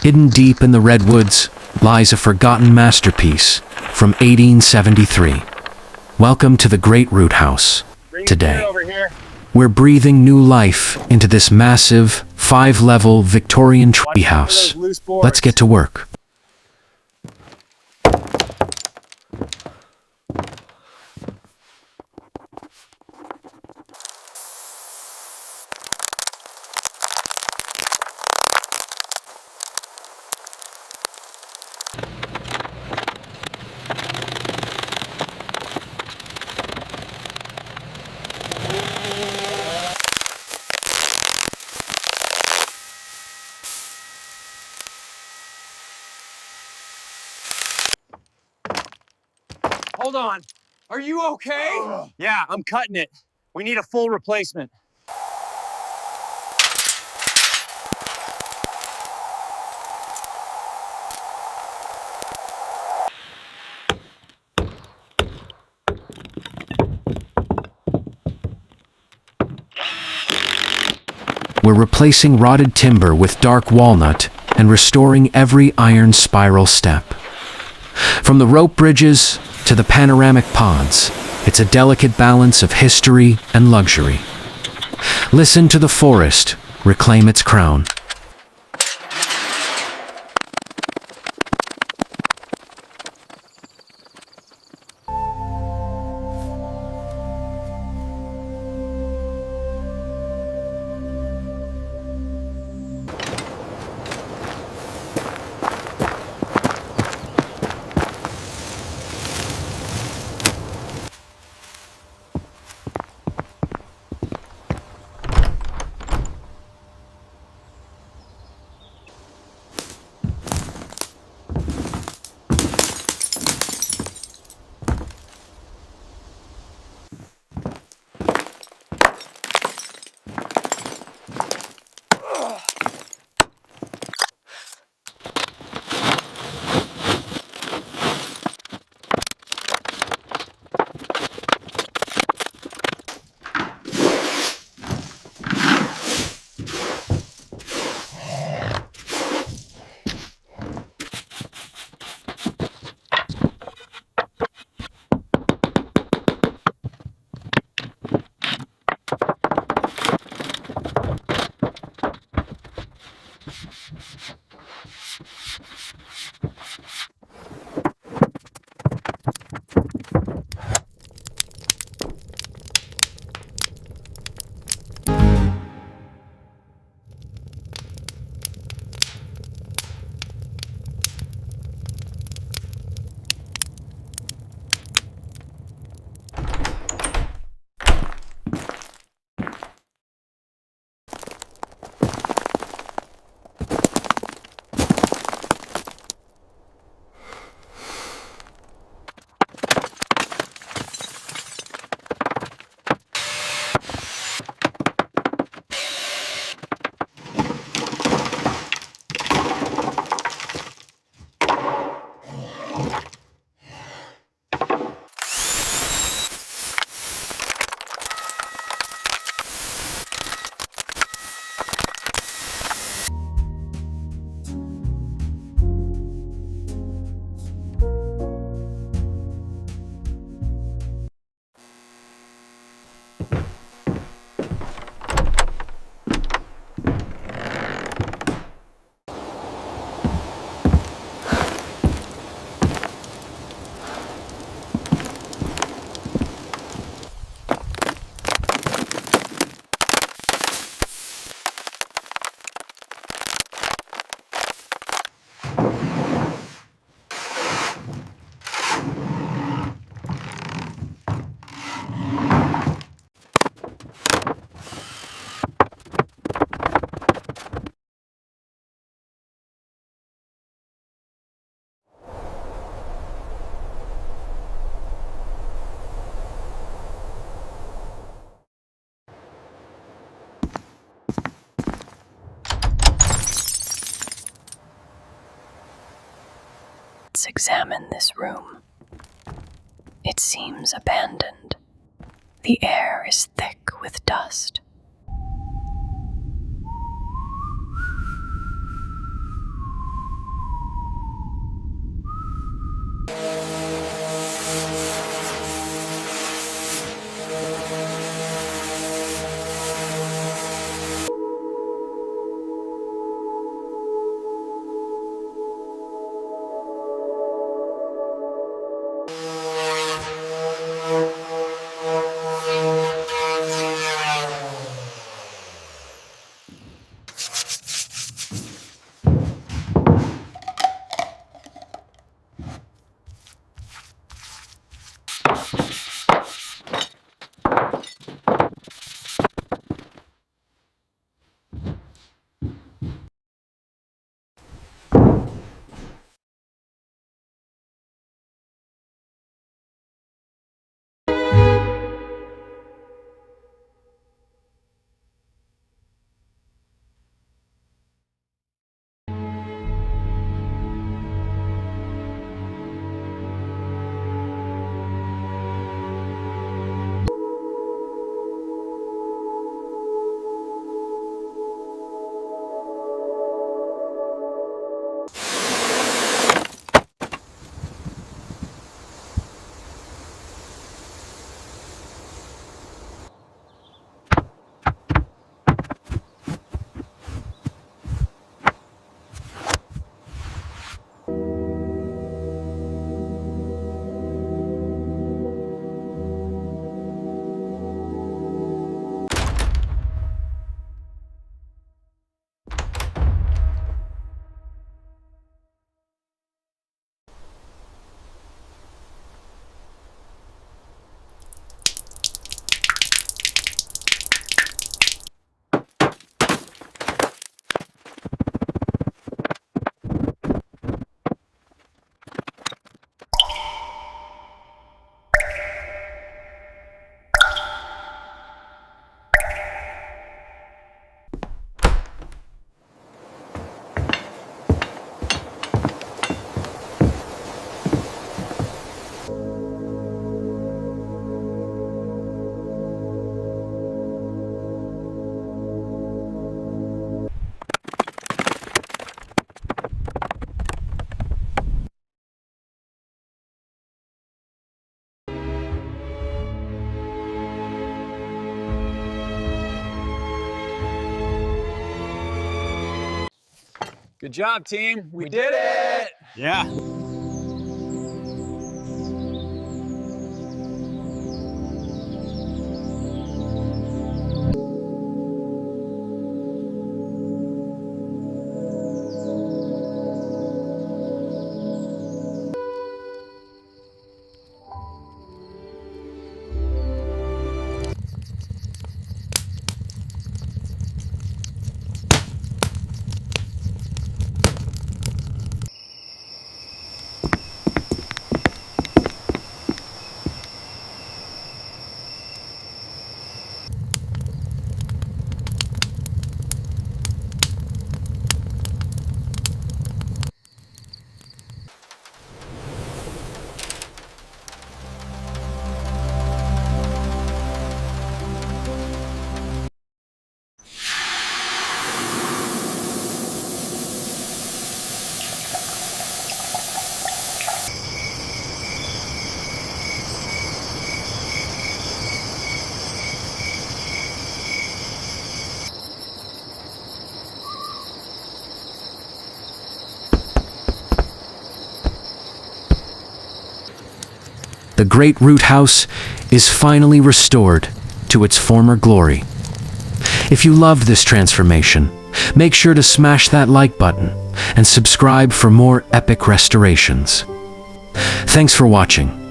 Hidden deep in the redwoods lies a forgotten masterpiece from 1873. Welcome to the Great Root House. Today, we're breathing new life into this massive, 5-level Victorian treehouse. Let's get to work. Hold on. Are you okay? Yeah, I'm cutting it. We need a full replacement. We're replacing rotted timber with dark walnut and restoring every iron spiral step. From the rope bridges to the panoramic pods, it's a delicate balance of history and luxury. Listen to the forest reclaim its crown. Let's examine this room. It seems abandoned. The air is thick with dust. Good job, team. We did it. Yeah. The great root house is finally restored to its former glory. If you loved this transformation, make sure to smash that like button and subscribe for more epic restorations. Thanks for watching.